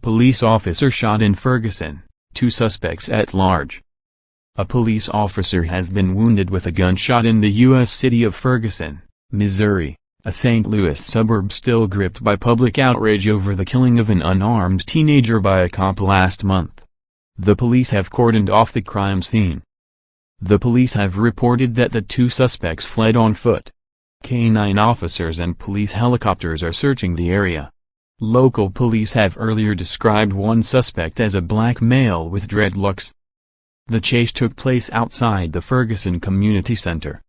Police officer shot in Ferguson, 2 suspects at large. A police officer has been wounded with a gunshot in the U.S. city of Ferguson, Missouri, a St. Louis suburb still gripped by public outrage over the killing of an unarmed teenager by a cop last month. The police have cordoned off the crime scene. The police have reported that the 2 suspects fled on foot. Canine officers and police helicopters are searching the area. Local police have earlier described one suspect as a black male with dreadlocks. The chase took place outside the Ferguson Community Center.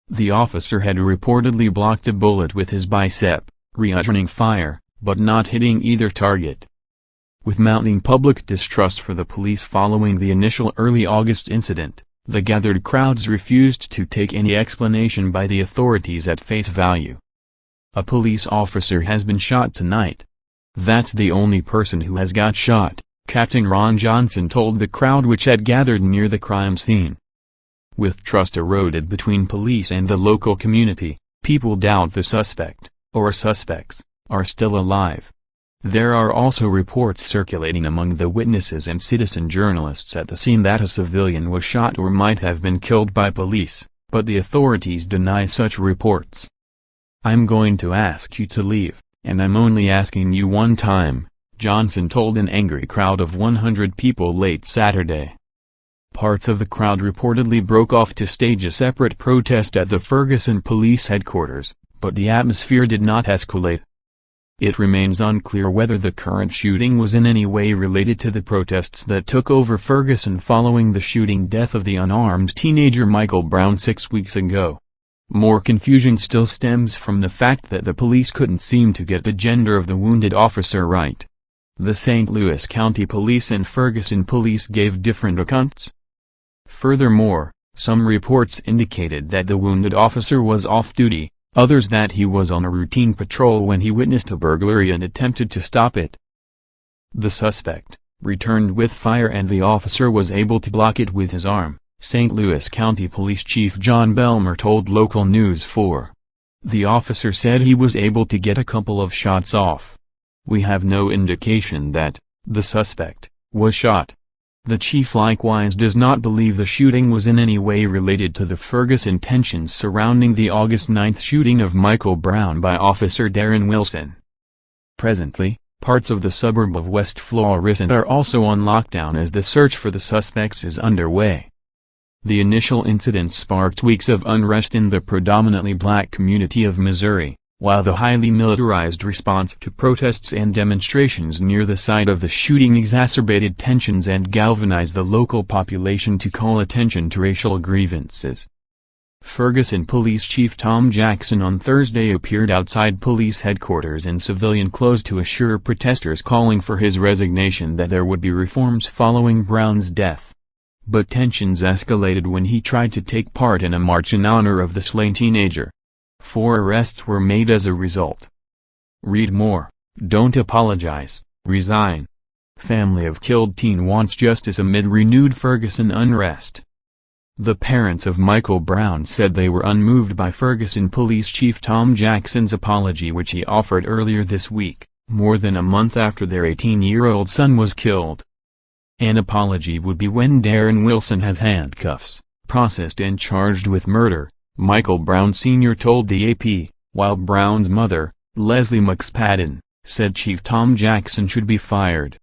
The officer had reportedly blocked a bullet with his bicep, reutrning fire, but not hitting either target. With mounting public distrust for the police following the initial early August incident, the gathered crowds refused to take any explanation by the authorities at face value. A police officer has been shot tonight. "That's the only person who has got shot," Captain Ron Johnson told the crowd which had gathered near the crime scene. With trust eroded between police and the local community, people doubt the suspect, or suspects, are still alive. There are also reports circulating among the witnesses and citizen journalists at the scene that a civilian was shot or might have been killed by police, but the authorities deny such reports. "I'm going to ask you to leave, and I'm only asking you one time," Johnson told an angry crowd of 100 people late Saturday. Parts of the crowd reportedly broke off to stage a separate protest at the Ferguson police headquarters, but the atmosphere did not escalate. It remains unclear whether the current shooting was in any way related to the protests that took over Ferguson following the shooting death of the unarmed teenager Michael Brown 6 weeks ago. More confusion still stems from the fact that the police couldn't seem to get the gender of the wounded officer right. The St. Louis County Police and Ferguson Police gave different accounts. Furthermore, some reports indicated that the wounded officer was off-duty, others that he was on a routine patrol when he witnessed a burglary and attempted to stop it. The suspect returned with fire and the officer was able to block it with his arm, St. Louis County Police Chief John Belmer told Local News 4. The officer said he was able to get a couple of shots off. "We have no indication that the suspect was shot." The chief likewise does not believe the shooting was in any way related to the Ferguson tensions surrounding the August 9 shooting of Michael Brown by Officer Darren Wilson. Presently, parts of the suburb of West Florissant are also on lockdown as the search for the suspects is underway. The initial incident sparked weeks of unrest in the predominantly black community of Missouri, while the highly militarized response to protests and demonstrations near the site of the shooting exacerbated tensions and galvanized the local population to call attention to racial grievances. Ferguson Police Chief Tom Jackson on Thursday appeared outside police headquarters in civilian clothes to assure protesters calling for his resignation that there would be reforms following Brown's death. But tensions escalated when he tried to take part in a march in honor of the slain teenager. 4 arrests were made as a result. Read more. Don't apologize, resign. Family of killed teen wants justice amid renewed Ferguson unrest. The parents of Michael Brown said they were unmoved by Ferguson Police Chief Tom Jackson's apology which he offered earlier this week, more than a month after their 18-year-old son was killed. An apology would be when Darren Wilson has handcuffs, processed and charged with murder, Michael Brown Sr. told the AP, while Brown's mother, Leslie McSpadden, said Chief Tom Jackson should be fired.